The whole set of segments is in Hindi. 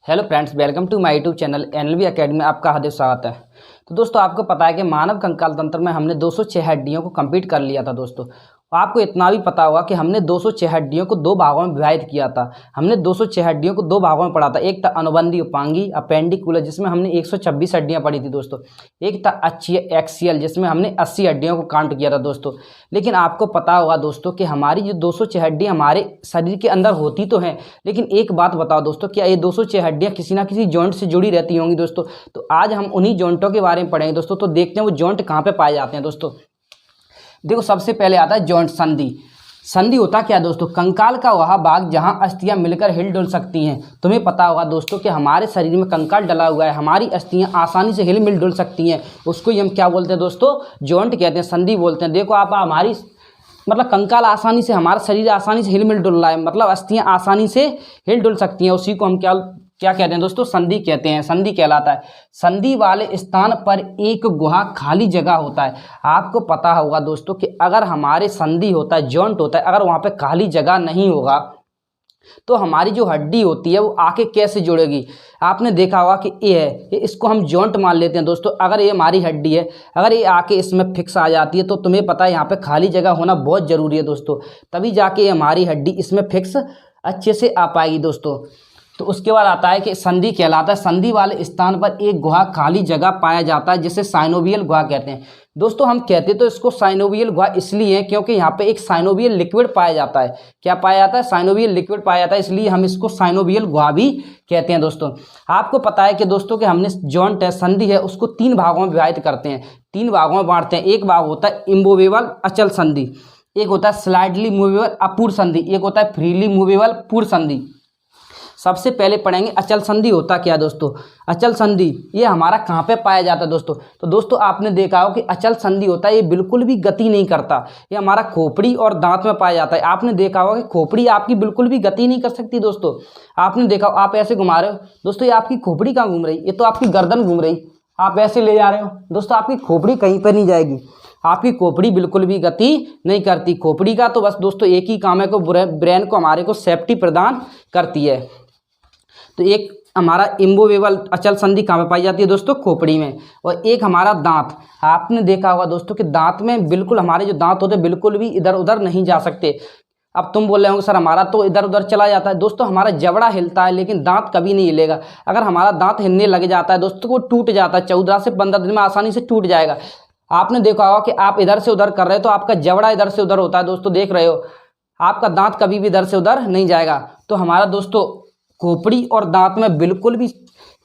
Hello friends, welcome to my YouTube channel NLV academy में आपका हार्दिक स्वागत है। तो दोस्तों, आपको पता है कि मानव कंकाल तंत्र में हमने 206 हड्डियों को कंप्लीट कर लिया था। दोस्तों, आपको इतना भी पता होगा कि हमने 206 हड्डियों को दो भागों में विभाजित किया था। हमने 206 हड्डियों को दो भागों में पढ़ा था। एक था अनुबंधी उपांगी अपेंडिकुलर, जिसमें हमने 126 हड्डियां पढ़ी थी दोस्तों। एक था अक्षीय एक्सियल, जिसमें हमने 80 हड्डियों को काउंट किया था दोस्तों। लेकिन आपको पता होगा दोस्तों कि हमारी जो 206 हड्डियां हमारे शरीर के अंदर होती तो हैं, लेकिन एक बात बताओ दोस्तों, क्या ये 206 हड्डियां किसी ना किसी जॉइंट से जुड़ी रहती होंगी दोस्तों? तो आज हम उन्हीं जॉइंटों के बारे में पढ़ेंगे दोस्तों। तो देखते हैं वो जॉइंट कहाँ पे पाए जाते हैं दोस्तों। देखो, सबसे पहले आता है जॉइंट संधि। संधि होता क्या दोस्तों? कंकाल का वह भाग जहां अस्थियां मिलकर हिल डुल सकती हैं। तुम्हें पता होगा दोस्तों कि हमारे शरीर में कंकाल डला हुआ है, हमारी अस्थियां आसानी से हिल मिल डुल सकती हैं। उसको ही हम क्या बोलते हैं दोस्तों? जॉइंट कहते हैं, संधि बोलते हैं। देखो, आप हमारी कंकाल आसानी से, हमारा शरीर आसानी से हिल मिल डुल रहा है, मतलब अस्थियां आसानी से हिल डुल सकती हैं। उसी को हम क्या कहते हैं दोस्तों? संधि कहते हैं, संधि कहलाता है। संधि वाले स्थान पर एक गुहा खाली जगह होता है। आपको पता होगा दोस्तों कि अगर हमारे संधि होता है, जॉइंट होता है, अगर वहाँ पे खाली जगह नहीं होगा तो हमारी जो हड्डी होती है वो आके कैसे जुड़ेगी? आपने देखा होगा कि ये है, इसको हम जॉइंट मान लेते हैं दोस्तों। अगर ये हमारी हड्डी है, अगर ये आके इसमें फिक्स आ जाती है तो तुम्हें पता है यहाँ पे खाली जगह होना बहुत ज़रूरी है दोस्तों, तभी जाके ये हमारी हड्डी इसमें फिक्स अच्छे से आ पाएगी दोस्तों। तो उसके बाद आता है कि संधि कहलाता है। संधि वाले स्थान पर एक गुहा खाली जगह पाया जाता है, जिसे साइनोवियल गुहा कहते हैं दोस्तों। हम कहते तो इसको साइनोवियल गुहा इसलिए क्योंकि यहाँ पे एक साइनोवियल लिक्विड पाया जाता है। क्या पाया जाता है? साइनोवियल लिक्विड पाया जाता है, इसलिए हम इसको साइनोवियल गुहा भी कहते हैं दोस्तों। आपको पता है कि दोस्तों कि हमने जॉइंट है, संधि है, उसको तीन भागों में विभाजित करते हैं, तीन भागों में बांटते हैं। एक भाग होता है इम्बोवेबल अचल संधि, एक होता है स्लाइडली मूवेबल अपूर्ण संधि, एक होता है फ्रीली मूवेबल पूर्ण संधि। सबसे पहले पढ़ेंगे अचल संधि होता क्या दोस्तों। अचल संधि ये हमारा कहाँ पे पाया जाता है दोस्तों? तो दोस्तों, आपने देखा हो कि अचल संधि होता है, ये बिल्कुल भी गति नहीं करता। ये हमारा खोपड़ी और दांत में पाया जाता है। आपने देखा होगा कि खोपड़ी आपकी बिल्कुल भी गति नहीं कर सकती दोस्तों। आपने देखा, आप ऐसे घुमा रहे हो दोस्तों, ये आपकी खोपड़ी कहाँ घूम रही? ये तो आपकी गर्दन घूम रही। आप ऐसे ले जा रहे हो दोस्तों, आपकी खोपड़ी कहीं पर नहीं जाएगी। आपकी खोपड़ी बिल्कुल भी गति नहीं करती। खोपड़ी का तो बस दोस्तों एक ही काम है कि ब्रेन को, हमारे को सेफ्टी प्रदान करती है। तो एक हमारा इम्बोवेबल अचल संधि कहाँ पे पाई जाती है दोस्तों? खोपड़ी में। और एक हमारा दांत। आपने देखा होगा दोस्तों कि दांत में बिल्कुल, हमारे जो दांत होते हैं बिल्कुल भी इधर उधर नहीं जा सकते। अब तुम बोल रहे होंगे सर हमारा तो इधर उधर चला जाता है। दोस्तों, हमारा जबड़ा हिलता है लेकिन दांत कभी नहीं हिलेगा। अगर हमारा दांत हिलने लग जाता है दोस्तों, वो टूट जाता है, 14 से 15 दिन में आसानी से टूट जाएगा। आपने देखा होगा कि आप इधर से उधर कर रहे हो तो आपका जबड़ा इधर से उधर होता है दोस्तों, देख रहे हो, आपका दांत कभी भी इधर से उधर नहीं जाएगा। तो हमारा दोस्तों खोपड़ी और दांत में बिल्कुल भी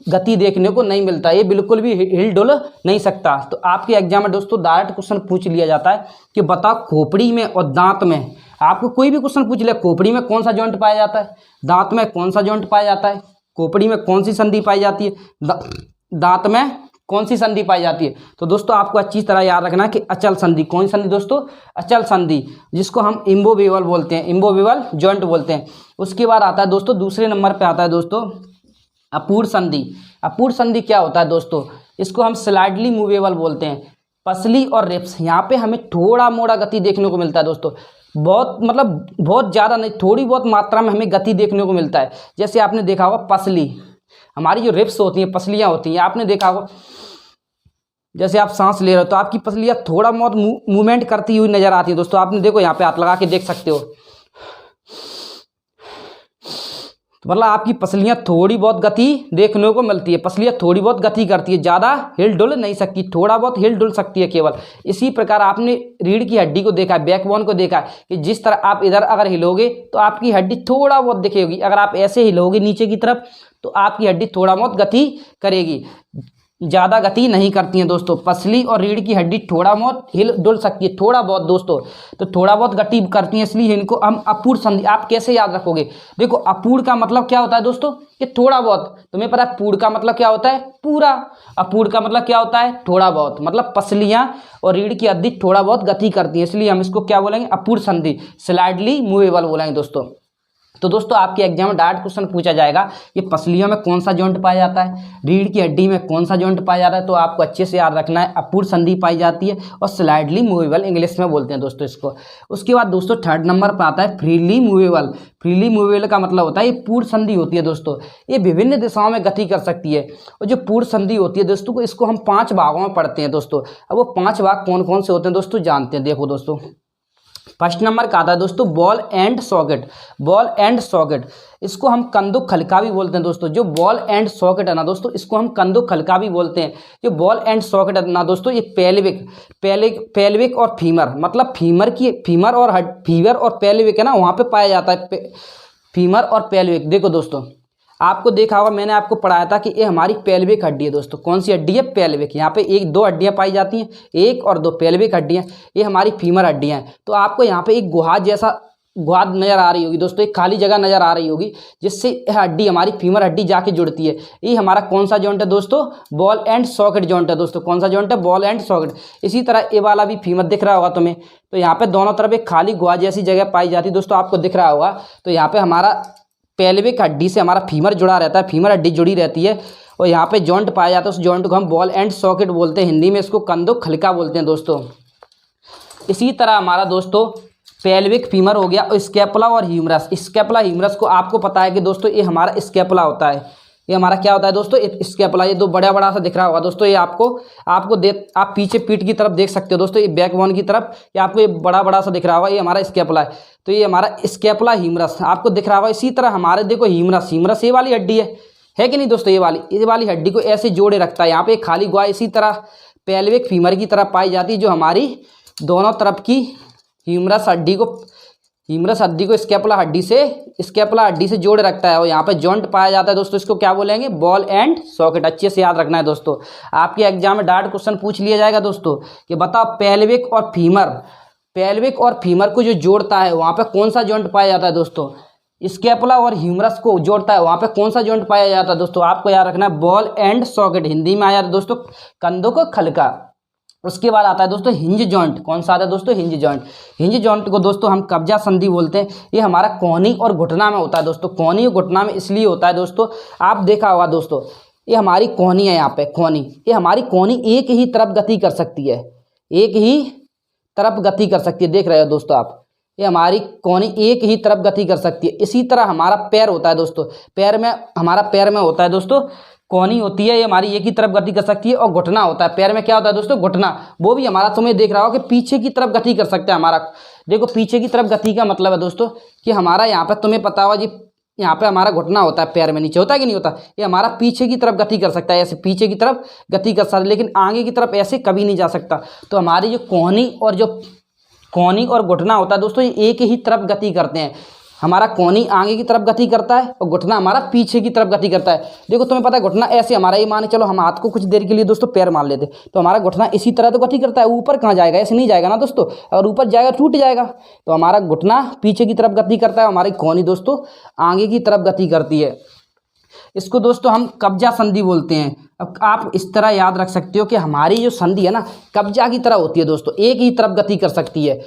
गति देखने को नहीं मिलता, ये बिल्कुल भी हिल डुल नहीं सकता। तो आपके एग्जाम में दोस्तों डायरेक्ट क्वेश्चन पूछ लिया जाता है कि बताओ खोपड़ी में और दांत में, आपको कोई भी क्वेश्चन पूछ लिया, खोपड़ी में कौन सा जॉइंट पाया जाता है, दांत में कौन सा जॉइंट पाया जाता है, खोपड़ी में कौन सी संधि पाई जाती है, दांत में कौन सी संधि पाई जाती है? तो दोस्तों, आपको अच्छी तरह याद रखना कि अचल संधि, कौन सी संधि दोस्तों? अचल संधि, जिसको हम इम्बोवेबल बोलते हैं, इम्बोवेबल जॉइंट बोलते हैं। उसके बाद आता है दोस्तों, दूसरे नंबर पे आता है दोस्तों अपूर्ण संधि। अपूर्ण संधि क्या होता है दोस्तों? इसको हम स्लाइडली मूवेबल बोलते हैं। पसली और रिब्स, यहाँ पे हमें थोड़ा मोड़ा गति देखने को मिलता है दोस्तों, बहुत ज़्यादा नहीं, थोड़ी बहुत मात्रा में हमें गति देखने को मिलता है। जैसे आपने देखा होगा पसली, हमारी जो रिब्स होती हैं, पसलियाँ होती हैं, आपने देखा होगा जैसे आप सांस ले रहे हो तो आपकी पसलियाँ थोड़ा बहुत मूवमेंट करती हुई नजर आती है दोस्तों। आपने देखो, यहाँ पे हाथ लगा के देख सकते हो, तो मतलब आपकी पसलियाँ थोड़ी बहुत गति देखने को मिलती है। पसलियाँ थोड़ी बहुत गति करती है, ज़्यादा हिल डुल नहीं सकती, थोड़ा बहुत हिल डुल सकती है केवल। इसी प्रकार आपने रीढ़ की हड्डी को देखा है, बैकबोन को देखा है कि जिस तरह आप इधर अगर हिलोगे तो आपकी हड्डी थोड़ा बहुत दिखेगी, अगर आप ऐसे हिलोगे नीचे की तरफ तो आपकी हड्डी थोड़ा बहुत गति करेगी, ज़्यादा गति नहीं करती हैं दोस्तों। पसली और रीढ़ की हड्डी थोड़ा बहुत हिल डुल सकती है, थोड़ा बहुत दोस्तों, तो थोड़ा बहुत गति करती हैं, इसलिए इनको हम अपूर्ण संधि। आप कैसे याद रखोगे? देखो, अपूर्ण का मतलब क्या होता है दोस्तों? कि थोड़ा बहुत। तुम्हें पता है पूर्ण का मतलब क्या होता है? पूरा। अपूर्ण का मतलब क्या होता है? थोड़ा बहुत। मतलब पसलियाँ और रीढ़ की हड्डी थोड़ा बहुत गति करती है, इसलिए हम इसको क्या बोलेंगे? अपूर्ण संधि, स्लाइडली मूवेबल बोलेंगे दोस्तों। तो दोस्तों आपके एग्जाम में डायरेक्ट क्वेश्चन पूछा जाएगा कि पसलियों में कौन सा जॉइंट पाया जाता है, रीढ़ की हड्डी में कौन सा जॉइंट पाया जाता है। तो आपको अच्छे से याद रखना है, अपूर्ण संधि पाई जाती है और स्लाइडली मूवेबल इंग्लिश में बोलते हैं दोस्तों इसको। उसके बाद दोस्तों थर्ड नंबर पर आता है फ्रीली मूवेबल। फ्रीली मूवेबल का मतलब होता है ये पूर्ण संधि होती है दोस्तों, ये विभिन्न दिशाओं में गति कर सकती है। और जो पूर्ण संधि होती है दोस्तों इसको हम 5 भागों में पढ़ते हैं दोस्तों। अब वो 5 भाग कौन कौन से होते हैं दोस्तों जानते हैं। देखो दोस्तों फर्स्ट नंबर का आता है दोस्तों ball and socket. Ball and socket इसको हम कंदुक खलका भी बोलते हैं दोस्तों। जो बॉल एंड सॉकेट है ना दोस्तों इसको हम कंदुक खलका भी बोलते हैं। जो बॉल एंड सॉकेट है ना दोस्तों ये पेल्विक और फीमर, मतलब फीमर और पेल्विक है ना वहाँ पे पाया जाता है। फीमर और पेल्विक देखो दोस्तों आपको देखा होगा, मैंने आपको पढ़ाया था कि ये हमारी पेल्विक हड्डी है दोस्तों। कौन सी हड्डी है? पेल्विक। यहाँ पे 1-2 हड्डियाँ पाई जाती हैं, 1 और 2 पेल्विक हड्डियाँ, ये हमारी फीमर हड्डियाँ हैं। तो आपको यहाँ पे एक गुहा जैसा गुहाद नजर आ रही होगी दोस्तों, एक खाली जगह नजर आ रही होगी जिससे हड्डी हमारी फीमर हड्डी जाके जुड़ती है। ये हमारा कौन सा जॉइंट है दोस्तों? बॉल एंड सॉकेट जॉइंट है दोस्तों। कौन सा जॉइंट है? Ball and socket. इसी तरह ये वाला भी फीमर दिख रहा होगा तुम्हें, तो यहाँ पे दोनों तरफ एक खाली गुहा जैसी जगह पाई जाती है दोस्तों, आपको दिख रहा होगा। तो यहाँ पे हमारा पेल्विक हड्डी से हमारा फीमर जुड़ा रहता है, फीमर हड्डी जुड़ी रहती है और यहाँ पे जॉइंट पाया जाता है। उस जॉइंट को हम बॉल एंड सॉकेट बोलते हैं, हिंदी में इसको कंदुक खलका बोलते हैं दोस्तों। इसी तरह हमारा दोस्तों पेल्विक फीमर हो गया और स्कैपुला और ह्यूमरस। स्कैपुला ह्यूमरस को आपको पता है कि दोस्तों ये हमारा स्कैपुला होता है। ये हमारा क्या होता है दोस्तों? स्कैपुला। ये 2 बड़ा बड़ा सा दिख रहा होगा दोस्तों, ये आप पीछे पीठ की तरफ देख सकते हो दोस्तों, ये बैकबोन की तरफ, ये आपको ये बड़ा बड़ा सा दिख रहा होगा, ये हमारा स्कैपुला है। तो ये हमारा स्कैपुला ह्यूमरस आपको दिख रहा होगा। इसी तरह हमारे देखो ह्यूमरस ये वाली हड्डी है कि नहीं दोस्तों? ये वाली हड्डी को ऐसे जोड़े रखता है, यहाँ पे खाली गुहा इसी तरह पेल्विक फीमर की तरफ पाई जाती है, जो हमारी दोनों तरफ की ह्यूमरस हड्डी को स्कैपुला हड्डी से जोड़े रखता है और यहाँ पे जॉइंट पाया जाता है दोस्तों। इसको क्या बोलेंगे? Ball and socket. अच्छे से याद रखना है दोस्तों, आपके एग्जाम में डायरेक्ट क्वेश्चन पूछ लिया जाएगा दोस्तों कि बताओ पेल्विक और फीमर को जो जोड़ता है वहाँ पे कौन सा जॉइंट पाया जाता है दोस्तों? स्कैपुला और ह्यूमरस को जोड़ता है वहाँ पे कौन सा जॉइंट पाया जाता है दोस्तों? आपको याद रखना है बॉल एंड सॉकेट, हिंदी में आया दोस्तों कंधों खलका। उसके बाद आता है दोस्तों हिंज जॉइंट। कौन सा आता है दोस्तों? Hinge joint. हिंज जॉइंट को दोस्तों हम कब्जा संधि बोलते हैं। ये हमारा कोहनी और घुटना में होता है दोस्तों। कोहनी और घुटना में इसलिए होता है दोस्तों, आप देखा होगा दोस्तों, ये हमारी कोहनी है, यहाँ पे कोहनी, ये हमारी कोहनी एक ही तरफ गति कर सकती है, एक ही तरफ गति कर सकती है। देख रहे हो दोस्तों आप, ये हमारी कोहनी एक ही तरफ गति कर सकती है। इसी तरह हमारा पैर होता है दोस्तों, हमारा पैर में होता है दोस्तों कोहनी होती है, ये हमारी एक ही तरफ गति कर सकती है। और घुटना होता है, पैर में क्या होता है दोस्तों? घुटना। वो भी हमारा तुम्हें देख रहा हो कि पीछे की तरफ गति कर सकता है हमारा। देखो पीछे की तरफ गति का मतलब है दोस्तों कि हमारा यहाँ पे तुम्हें पता होगा जी, यहाँ पे हमारा घुटना होता है, पैर में नीचे होता है कि नहीं होता? ये हमारा पीछे की तरफ गति कर सकता है, ऐसे पीछे की तरफ गति कर सकता है, लेकिन आगे की तरफ ऐसे कभी नहीं जा सकता। तो हमारी जो कोहनी और घुटना होता है दोस्तों, ये एक ही तरफ गति करते हैं। हमारा कोहनी आगे की तरफ गति करता है और घुटना हमारा पीछे की तरफ गति करता है। देखो तुम्हें पता है घुटना ऐसे हमारा, ये मान चलो हम हाथ को कुछ देर के लिए दोस्तों पैर मान लेते, तो हमारा घुटना इसी तरह तो गति करता है, ऊपर कहाँ जाएगा? ऐसे नहीं जाएगा ना दोस्तों, अगर ऊपर जाएगा टूट जाएगा। तो हमारा घुटना पीछे की तरफ गति करता है, हमारी कोहनी दोस्तों आगे की तरफ गति करती है। इसको दोस्तों हम कब्जा संधि बोलते हैं। अब आप इस तरह याद रख सकते हो कि हमारी जो संधि है ना कब्जा की तरह होती है दोस्तों, एक ही तरफ गति कर सकती है।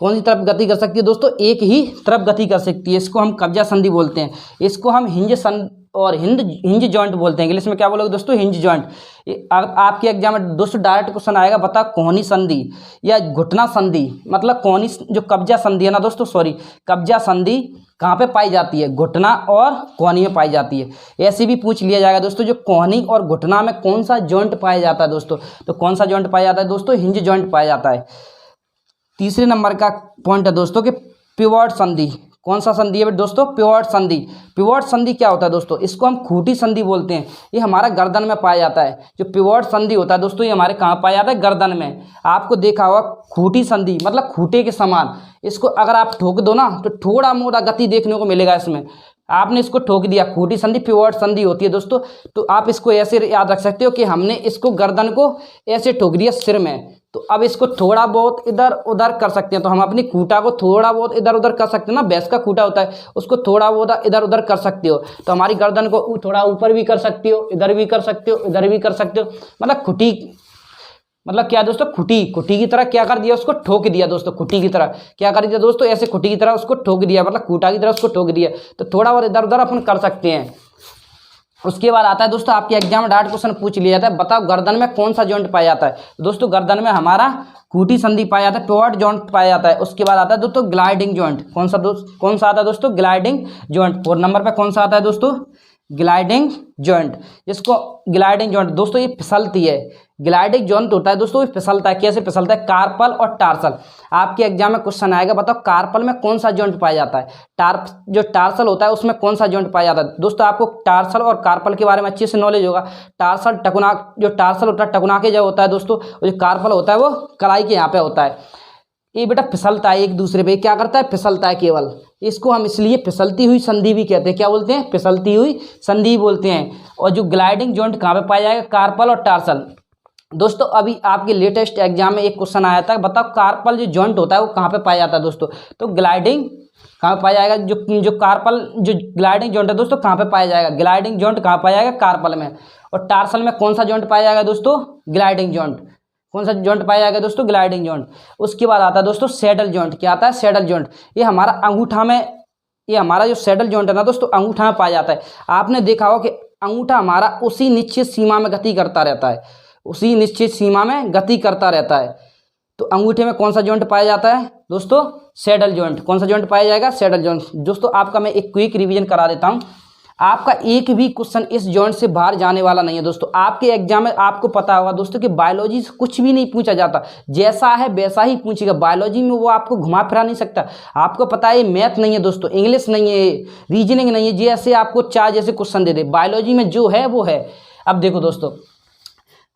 कौन सी तरफ गति कर सकती है दोस्तों? एक ही तरफ गति कर सकती है, इसको हम कब्जा संधि बोलते हैं। इसको हम हिंज जॉइंट बोलते हैं। इंग्लिश में क्या बोलोगे दोस्तों? Hinge joint. आपके एग्जाम में दोस्तों डायरेक्ट क्वेश्चन आएगा, बता कोहनी संधि या घुटना संधि, मतलब कोहनी जो कब्जा संधि है ना दोस्तों, कब्जा संधि कहाँ पे पाई जाती है? घुटना और कोहनी में पाई जाती है। ऐसे भी पूछ लिया जाएगा दोस्तों, जो कोहनी और घुटना में कौन सा जॉइंट पाया जाता है दोस्तों? तो कौन सा जॉइंट पाया जाता है दोस्तों? हिंज जॉइंट पाया जाता है। तीसरे नंबर का पॉइंट है दोस्तों कि पिवोट संधि। कौन सा संधि है दोस्तों? पिवोट संधि। पिवोट संधि क्या होता है दोस्तों? इसको हम खूंटी संधि बोलते हैं। ये हमारा गर्दन में पाया जाता है। जो पिवोट संधि होता है दोस्तों, ये हमारे कहाँ पाया जाता है? गर्दन में। आपको देखा होगा खूंटी संधि मतलब खूंटे के समान, इसको अगर आप ठोक दो ना तो थोड़ा मोड़ा गति देखने को मिलेगा इसमें। आपने इसको ठोक दिया, खूंटी संधि पिवोट संधि होती है दोस्तों। तो आप इसको ऐसे याद रख सकते हो कि हमने इसको गर्दन को ऐसे ठोक दिया सिर में, तो अब इसको थोड़ा बहुत इधर उधर कर सकते हैं। तो हम अपनी खूंटा को थोड़ा बहुत इधर उधर कर सकते हैं ना, भैंस का खूंटा होता है, उसको थोड़ा बहुत इधर उधर कर सकते हो। तो हमारी गर्दन को थोड़ा ऊपर भी कर सकते हो, इधर भी कर सकते हो, इधर भी कर सकते हो, मतलब खूंटी मतलब क्या दोस्तों, खुटी खुटी की तरह क्या कर दिया, उसको ठोक दिया दोस्तों, खुटी की तरह क्या कर दिया दोस्तों, ऐसे खुटी की तरह उसको ठोक दिया, मतलब खूंटा की तरह उसको ठोक दिया। तो थोड़ा और इधर उधर अपन कर सकते हैं। उसके बाद आता है दोस्तों आपके एग्जाम में डायरेक्ट क्वेश्चन पूछ लिया जाता है, बताओ गर्दन में कौन सा जॉइंट पाया जाता है। दोस्तों गर्दन में हमारा कूटी संधि पाया जाता है, पिवट जॉइंट पाया जाता है। उसके बाद आता है दोस्तों ग्लाइडिंग जॉइंट, कौन सा आता है दोस्तों, ग्लाइडिंग जॉइंट। 4 नंबर पे कौन सा आता है दोस्तों, ग्लाइडिंग जॉइंट। जिसको ग्लाइडिंग जॉइंट दोस्तों ये फिसलती है, ग्लाइडिंग जॉइंट होता है दोस्तों ये फिसलता है। कैसे फिसलता है, कार्पल और टार्सल। आपके एग्जाम में क्वेश्चन आएगा, बताओ कार्पल में कौन सा जॉइंट पाया जाता है, जो टार्सल होता है उसमें कौन सा जॉइंट पाया जाता है। दोस्तों आपको टार्सल और कार्पल के बारे में अच्छे से नॉलेज होगा। टार्सल टकुना, जो टार्सल होता है टकुना के जो होता है दोस्तों, और जो कार्पल होता है वो कलाई के यहाँ पे होता है। ये बेटा फिसलता है एक दूसरे पे, क्या करता है, फिसलता है केवल। इसको हम इसलिए फिसलती हुई संधि भी कहते हैं, क्या बोलते हैं, फिसलती हुई संधि बोलते हैं। और जो ग्लाइडिंग जॉइंट कहाँ पे पाया जाएगा, कार्पल और टार्सल। दोस्तों अभी आपके लेटेस्ट एग्जाम में एक क्वेश्चन आया था, बताओ कार्पल जो जॉइंट होता है वो कहाँ पे पाया जाता है दोस्तों। तो ग्लाइडिंग कहाँ पे पाया जाएगा, जो कार्पल जो ग्लाइडिंग जॉइंट है दोस्तों कहाँ पे पाया जाएगा, ग्लाइडिंग जॉइंट कहाँ पाया जाएगा, कार्पल में। और टार्सल में कौन सा जॉइंट पाया जाएगा दोस्तों, ग्लाइडिंग जॉइंट। कौन सा जॉइंट पाया जाएगा दोस्तों, ग्लाइडिंग जॉइंट। उसके बाद आता है दोस्तों सैडल जॉइंट। क्या आता है, सैडल जॉइंट। ये हमारा अंगूठा में, ये हमारा जो सैडल जॉइंट है ना दोस्तों अंगूठा में पाया जाता है। आपने देखा हो कि अंगूठा हमारा उसी निश्चित सीमा में गति करता रहता है, उसी निश्चित सीमा में गति करता रहता है। तो अंगूठे में कौन सा जॉइंट पाया जाता है दोस्तों, सैडल जॉइंट। कौन सा जॉइंट पाया जाएगा, सैडल जॉइंट। दोस्तों आपका मैं एक क्विक रिवीजन करा देता हूं, आपका एक भी क्वेश्चन इस जॉइंट से बाहर जाने वाला नहीं है दोस्तों। आपके एग्जाम में आपको पता होगा दोस्तों कि बायोलॉजी से कुछ भी नहीं पूछा जाता, जैसा है वैसा ही पूछेगा। बायोलॉजी में वो आपको घुमा फिरा नहीं सकता। आपको पता है मैथ नहीं है दोस्तों, इंग्लिश नहीं है, रीजनिंग नहीं है, जैसे आपको चाहे जैसे क्वेश्चन दे दे। बायोलॉजी में जो है वो है। अब देखो दोस्तों,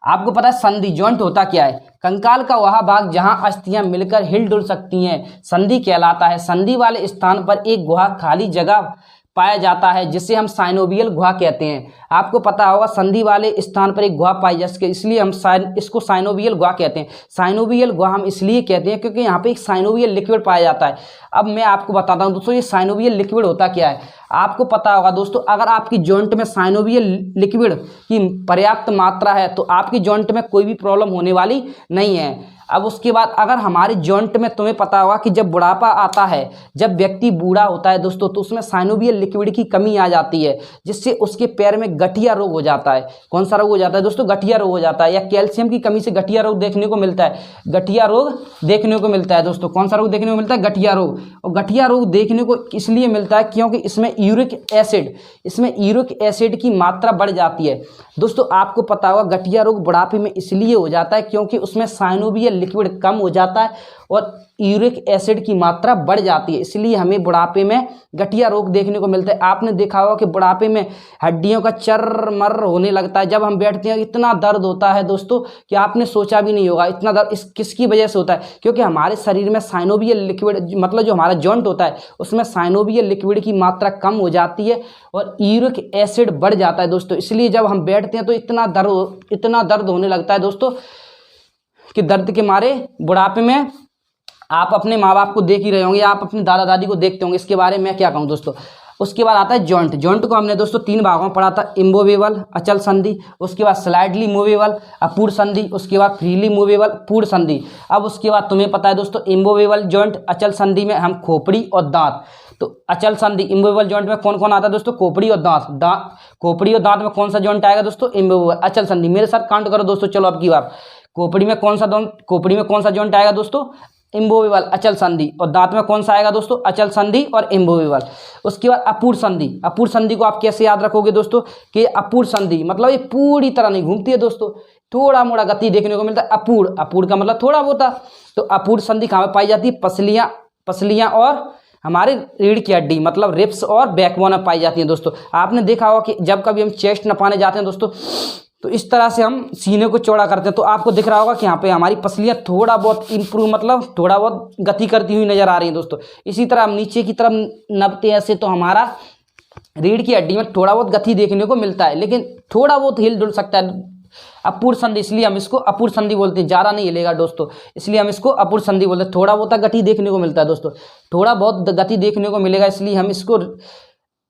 आपको पता है संधि जॉइंट होता क्या है, कंकाल का वह भाग जहां अस्थियां मिलकर हिल डुल सकती हैं संधि कहलाता है। संधि वाले स्थान पर एक गुहा खाली जगह पाया जाता है जिसे हम साइनोवियल गुहा कहते हैं। आपको पता होगा संधि वाले स्थान पर एक गुहा पाई जाती है, इसलिए हम इसको साइनोवियल गुहा कहते हैं। साइनोवियल गुहा हम इसलिए कहते हैं क्योंकि यहाँ पे एक साइनोवियल लिक्विड पाया जाता है। अब मैं आपको बताता हूँ दोस्तों ये साइनोवियल लिक्विड होता क्या है। आपको पता होगा दोस्तों, अगर आपकी जॉइंट में साइनोवियल लिक्विड की पर्याप्त मात्रा है तो आपकी जॉइंट में कोई भी प्रॉब्लम होने वाली नहीं है। अब उसके बाद अगर हमारे जॉइंट में, तुम्हें पता होगा कि जब बुढ़ापा आता है, जब व्यक्ति बूढ़ा होता है दोस्तों, तो उसमें साइनोवियल लिक्विड की कमी आ जाती है, जिससे उसके पैर में गठिया रोग हो जाता है। कौन सा रोग हो जाता है दोस्तों, गठिया रोग हो जाता है। या कैल्शियम की कमी से गठिया रोग देखने को मिलता है, गठिया रोग देखने को मिलता है दोस्तों। कौन सा रोग देखने को मिलता है, गठिया रोग। और गठिया रोग देखने को इसलिए मिलता है क्योंकि इसमें यूरिक एसिड की मात्रा बढ़ जाती है दोस्तों। आपको पता होगा गठिया रोग बुढ़ापे में इसलिए हो जाता है क्योंकि उसमें साइनोवियल लिक्विड कम हो जाता है और यूरिक एसिड की मात्रा बढ़ जाती है, इसलिए हमें बुढ़ापे में गठिया रोग देखने को मिलता है। आपने देखा होगा कि बुढ़ापे में हड्डियों का चरमर होने लगता है, जब हम बैठते हैं इतना दर्द होता है दोस्तों कि आपने सोचा भी नहीं होगा। इतना दर्द किसकी वजह से होता है, क्योंकि हमारे शरीर में साइनोवियल लिक्विड, मतलब जो हमारा जॉइंट होता है उसमें साइनोवियल लिक्विड की मात्रा कम हो जाती है और यूरिक एसिड बढ़ जाता है दोस्तों। इसलिए जब हम बैठते हैं तो इतना दर्द होने लगता है दोस्तों कि दर्द के मारे बुढ़ापे में आप अपने माँ बाप को देख ही रहे होंगे, आप अपने दादा दादी को देखते होंगे। इसके बारे में क्या कहूँ दोस्तों। उसके बाद आता है जॉइंट। जॉइंट को हमने दोस्तों 3 भागों में पढ़ा था, इम्बोवेबल अचल संधि, उसके बाद स्लाइडली मूवेबल अपूर्ण संधि, उसके बाद फ्रीली मूवेबल पूर्ण संधि। अब उसके बाद तुम्हें पता है दोस्तों इम्बोवेबल जॉइंट अचल संधि में हम खोपड़ी और दांत, तो अचल संधि इम्बोवेबल जॉइंट में कौन कौन आता है दोस्तों, खोपड़ी और दांत। खोपड़ी और दांत में कौन सा जॉइंट आएगा दोस्तों, इम्बोवेबल अचल संधि। मेरे साथ काउंट करो दोस्तों, चलो अब की बार। खोपड़ी में कौन सा जॉइंट आएगा दोस्तों, इम्बोवेबल अचल संधि। और दांत में कौन सा आएगा दोस्तों, अचल संधि और इम्बोवेबल। उसके बाद अपूर्ण संधि। अपूर्ण संधि को आप कैसे याद रखोगे दोस्तों कि अपूर्ण संधि मतलब ये पूरी तरह नहीं घूमती है दोस्तों, थोड़ा मोड़ा गति देखने को मिलता है। अपूर्ण का मतलब थोड़ा बहुत। तो अपूर्ण संधि कहाँ पे पाई जाती है, पसलियाँ और हमारे रीढ़ की हड्डी मतलब रिब्स और बैकबोन में पाई जाती है दोस्तों। आपने देखा होगा कि जब कभी हम चेस्ट नपाने जाते हैं दोस्तों तो इस तरह से हम सीने को चौड़ा करते हैं, तो आपको दिख रहा होगा कि यहाँ पे हमारी पसलियाँ थोड़ा बहुत इम्प्रूव मतलब थोड़ा बहुत गति करती हुई नजर आ रही हैं दोस्तों। इसी तरह हम नीचे की तरफ नपते हैं ऐसे, तो हमारा रीढ़ की हड्डी में थोड़ा बहुत गति देखने को मिलता है, लेकिन थोड़ा बहुत हिल डुल सकता है। अपूर्ण संधि, इसलिए हम इसको अपूर्ण संधि बोलते हैं। ज़्यादा नहीं हिलेगा दोस्तों, इसलिए हम इसको अपूर्ण संधि बोलते हैं। थोड़ा बहुत गति देखने को मिलता है दोस्तों, थोड़ा बहुत गति देखने को मिलेगा, इसलिए हम इसको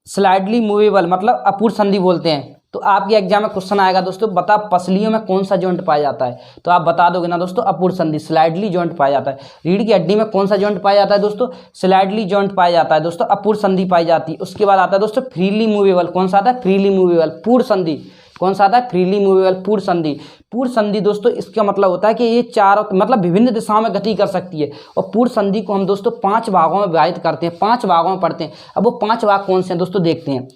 स्लाइडली मूवेबल मतलब अपूर्ण संधि बोलते हैं। तो आपके एग्जाम में क्वेश्चन आएगा दोस्तों, बता पसलियों में कौन सा जॉइंट पाया जाता है, तो आप बता दोगे ना दोस्तों अपूर्ण संधि, स्लाइडली जॉइंट पाया जाता है। रीढ़ की हड्डी में कौन सा जॉइंट पाया जाता है दोस्तों, स्लाइडली जॉइंट पाया जाता है दोस्तों, अपूर्ण संधि पाई जाती है। उसके बाद आता है दोस्तों फ्रीली मूवेबल, कौन सा आता है, फ्रीली मूवेबल पूर्ण संधि, कौन सा आता है, फ्रीली मूवेबल पूर्ण संधि। पूर्ण संधि दोस्तों इसका मतलब होता है कि ये चारों मतलब विभिन्न दिशाओं में गति कर सकती है। और पूर्ण संधि को हम दोस्तों 5 भागों में विभाजित करते हैं, 5 भागों में पढ़ते हैं। अब वो 5 भाग कौन से हैं दोस्तों, देखते हैं।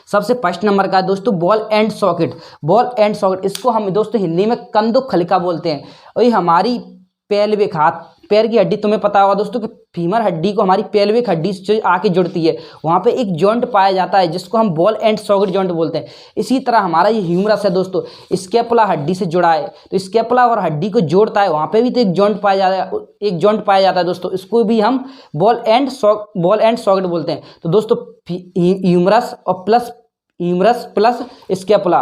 सबसे फर्स्ट नंबर का है दोस्तों ball and socket. Ball and socket इसको हम दोस्तों हिंदी में कंदुखलिका बोलते हैं। और ये हमारी पेल्विक, हाथ पैर की हड्डी, तुम्हें पता होगा दोस्तों कि फीमर हड्डी को हमारी पेल्विक हड्डी से आके जुड़ती है, वहाँ पे एक जॉइंट पाया जाता है जिसको हम बॉल एंड सॉकेट जॉइंट बोलते हैं। इसी तरह हमारा ये ह्यूमरस है दोस्तों, स्कैपुला हड्डी से जुड़ा है, तो स्कैपुला और हड्डी को जोड़ता है, वहाँ पे भी तो एक जॉइंट पाया जाता है, एक जॉइंट पाया जाता है दोस्तों, इसको भी हम बॉल एंड सॉकेट बोलते हैं। तो दोस्तों ह्यूमरस प्लस स्कैपुला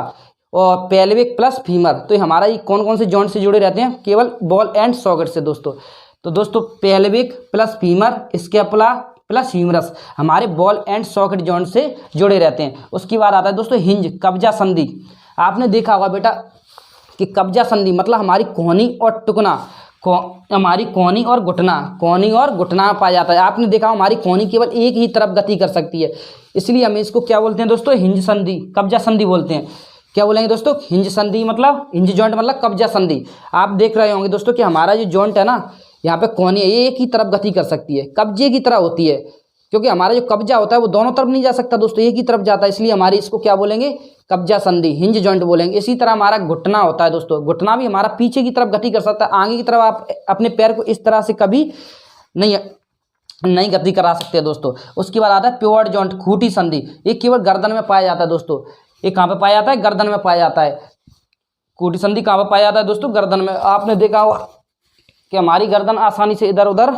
और पेल्विक प्लस फीमर, तो ये हमारा ये कौन कौन से जॉइंट से जुड़े रहते हैं, केवल बॉल एंड सॉकेट से दोस्तों। तो दोस्तों pelvic plus femur scapula plus humerus हमारे बॉल एंड सॉकेट जॉइंट से जुड़े रहते हैं। उसके बाद आता है दोस्तों हिंज, कब्जा संधि। आपने देखा होगा बेटा कि कब्जा संधि मतलब हमारी कोहनी और टुकना, हमारी कोहनी और घुटना पाया जाता है। आपने देखा हमारी कोहनी केवल एक ही तरफ गति कर सकती है, इसलिए हम इसको क्या बोलते हैं दोस्तों, हिंज संधि, कब्जा संधि बोलते हैं। क्या बोलेंगे दोस्तों, हिंज संधि मतलब हिंज जॉइंट मतलब कब्जा संधि। आप देख रहे होंगे दोस्तों कि हमारा जो जॉइंट है ना, यहाँ पे कोहनी है, ये एक ही तरफ गति कर सकती है, कब्जे की तरह होती है, क्योंकि हमारा जो कब्जा होता है वो दोनों तरफ नहीं जा सकता दोस्तों, एक ही तरफ जाता है, इसलिए हमारी इसको क्या बोलेंगे, कब्जा संधि, हिंज जॉइंट बोलेंगे। इसी तरह हमारा घुटना होता है दोस्तों, घुटना भी हमारा पीछे की तरफ गति कर सकता है, आगे की तरफ आप अपने पैर को इस तरह से कभी नहीं गति करा सकते दोस्तों। उसके बाद आता है पिवट जॉइंट, खूंटी संधि, ये केवल गर्दन में पाया जाता है दोस्तों। ये कहाँ पे पाया जाता है, गर्दन में पाया जाता है। खूंटी संधि कहाँ पे पाया जाता है दोस्तों, गर्दन में। आपने देखा होगा कि हमारी गर्दन आसानी से इधर उधर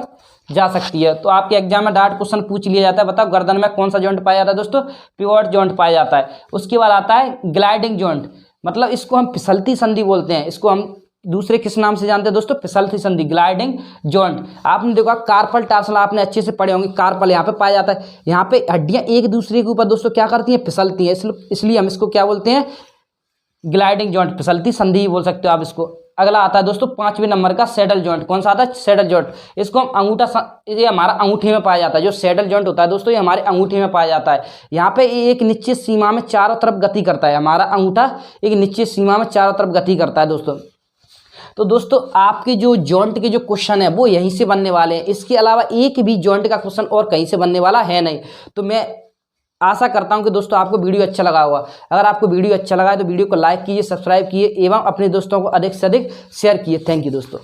जा सकती है, तो आपके एग्जाम में डायरेक्ट क्वेश्चन पूछ लिया जाता है, बताओ गर्दन में कौन सा जॉइंट पाया जाता है दोस्तों, पिवट जॉइंट पाया जाता है। उसके बाद आता है ग्लाइडिंग जॉइंट, मतलब इसको हम फिसलती संधि बोलते हैं, इसको हम दूसरे किस नाम से जानते हैं दोस्तों, फिसलती संधि, ग्लाइडिंग जॉइंट। आपने देखा कार्पल टार्सल, आपने अच्छे से पढ़े होंगे, कार्पल यहाँ पे पाया जाता है, यहाँ पे हड्डियाँ एक दूसरे के ऊपर दोस्तों क्या करती हैं, फिसलती हैं, इसलिए हम इसको क्या बोलते हैं, ग्लाइडिंग जॉइंट, फिसलती संधि बोल सकते हो आप इसको। अगला आता है दोस्तों 5वें नंबर का सैडल जॉइंट, कौन सा आता है, सैडल जॉइंट। इसको हम ये हमारा अंगूठे में पाया जाता है, जो सैडल जॉइंट होता है दोस्तों ये हमारे अंगूठे में पाया जाता है। यहाँ पे एक निश्चित सीमा में चारों तरफ गति करता है, हमारा अंगूठा एक निश्चित सीमा में चारों तरफ गति करता है दोस्तों। तो दोस्तों आपके जो जॉइंट के जो क्वेश्चन है वो यहीं से बनने वाले हैं, इसके अलावा एक भी जॉइंट का क्वेश्चन और कहीं से बनने वाला है नहीं। तो मैं आशा करता हूं कि दोस्तों आपको वीडियो अच्छा लगा होगा। अगर आपको वीडियो अच्छा लगा है तो वीडियो को लाइक कीजिए, सब्सक्राइब कीजिए एवं अपने दोस्तों को अधिक से अधिक शेयर कीजिए। थैंक यू दोस्तों।